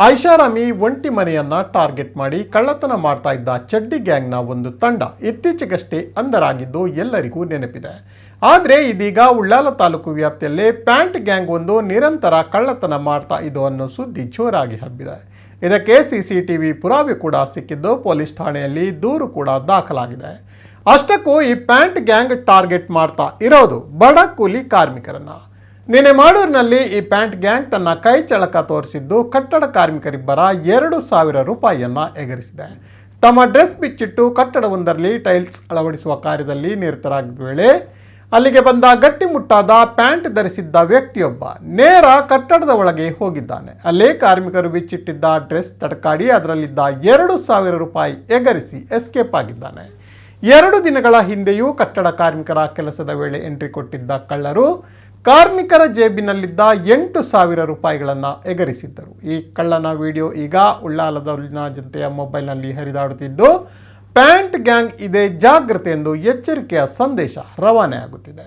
ಐಷಾರಾಮಿ ಒಂಟಿ ಮನೆಯನ್ನ ಟಾರ್ಗೆಟ್ ಮಾಡಿ ಕಳ್ಳತನ ಮಾಡ್ತಾ ಇದ್ದ ಚಡ್ಡಿ ಗ್ಯಾಂಗ್ನ ಒಂದು ತಂಡ ಇತ್ತೀಚೆಗಷ್ಟೇ ಅಂಧರಾಗಿದ್ದು ಎಲ್ಲರಿಗೂ ನೆನಪಿದೆ. ಆದರೆ ಇದೀಗ ಉಳ್ಳಾಲ ತಾಲೂಕು ವ್ಯಾಪ್ತಿಯಲ್ಲಿ ಪ್ಯಾಂಟ್ ಗ್ಯಾಂಗ್ ಒಂದು ನಿರಂತರ ಕಳ್ಳತನ ಮಾಡ್ತಾ ಇದು ಅನ್ನೋ ಸುದ್ದಿ ಜೋರಾಗಿ ಹಬ್ಬಿದೆ. ಇದಕ್ಕೆ ಸಿಸಿಟಿವಿ ಪುರಾವೆ ಕೂಡ ಸಿಕ್ಕಿದ್ದು ಪೊಲೀಸ್ ಠಾಣೆಯಲ್ಲಿ ದೂರು ಕೂಡ ದಾಖಲಾಗಿದೆ. ಅಷ್ಟಕ್ಕೂ ಈ ಪ್ಯಾಂಟ್ ಗ್ಯಾಂಗ್ ಟಾರ್ಗೆಟ್ ಮಾಡ್ತಾ ಇರೋದು ಬಡ ಕೂಲಿ ಕಾರ್ಮಿಕರನ್ನ. ನಿನ್ನೆ ಮಾಡೂರಿನಲ್ಲಿ ಈ ಪ್ಯಾಂಟ್ ಗ್ಯಾಂಗ್ ತನ್ನ ಕೈ ಚಳಕ ತೋರಿಸಿದ್ದು ಕಟ್ಟಡ ಕಾರ್ಮಿಕರಿಬ್ಬರ 2,000 ರೂಪಾಯಿಯನ್ನ ಎಗರಿಸಿದೆ. ತಮ್ಮ ಡ್ರೆಸ್ ಬಿಚ್ಚಿಟ್ಟು ಕಟ್ಟಡವೊಂದರಲ್ಲಿ ಟೈಲ್ಸ್ ಅಳವಡಿಸುವ ಕಾರ್ಯದಲ್ಲಿ ನಿರತರಾಗಿದ್ದ ವೇಳೆ ಅಲ್ಲಿಗೆ ಬಂದ ಗಟ್ಟಿಮುಟ್ಟಾದ ಪ್ಯಾಂಟ್ ಧರಿಸಿದ್ದ ವ್ಯಕ್ತಿಯೊಬ್ಬ ನೇರ ಕಟ್ಟಡದ ಒಳಗೆ ಹೋಗಿದ್ದಾನೆ. ಅಲ್ಲೇ ಕಾರ್ಮಿಕರು ಬಿಚ್ಚಿಟ್ಟಿದ್ದ ಡ್ರೆಸ್ ತಡಕಾಡಿ ಅದರಲ್ಲಿದ್ದ 2,000 ರೂಪಾಯಿ ಎಗರಿಸಿ ಎಸ್ಕೇಪ್ ಆಗಿದ್ದಾನೆ. 2 ದಿನಗಳ ಹಿಂದೆಯೂ ಕಟ್ಟಡ ಕಾರ್ಮಿಕರ ಕೆಲಸದ ವೇಳೆ ಎಂಟ್ರಿ ಕೊಟ್ಟಿದ್ದ ಕಳ್ಳರು ಕಾರ್ಮಿಕರ ಜೇಬಿನಲ್ಲಿದ್ದ 8,000 ರೂಪಾಯಿಗಳನ್ನು ಎಗರಿಸಿದ್ದರು. ಈ ಕಳ್ಳನ ವಿಡಿಯೋ ಈಗ ಉಳ್ಳಾಲದಲ್ಲಿನ ಜನತೆಯ ಮೊಬೈಲ್ನಲ್ಲಿ ಹರಿದಾಡುತ್ತಿದ್ದು ಪ್ಯಾಂಟ್ ಗ್ಯಾಂಗ್ ಇದೆ ಜಾಗ್ರತೆ ಎಂದು ಎಚ್ಚರಿಕೆಯ ಸಂದೇಶ ರವಾನೆ ಆಗುತ್ತಿದೆ.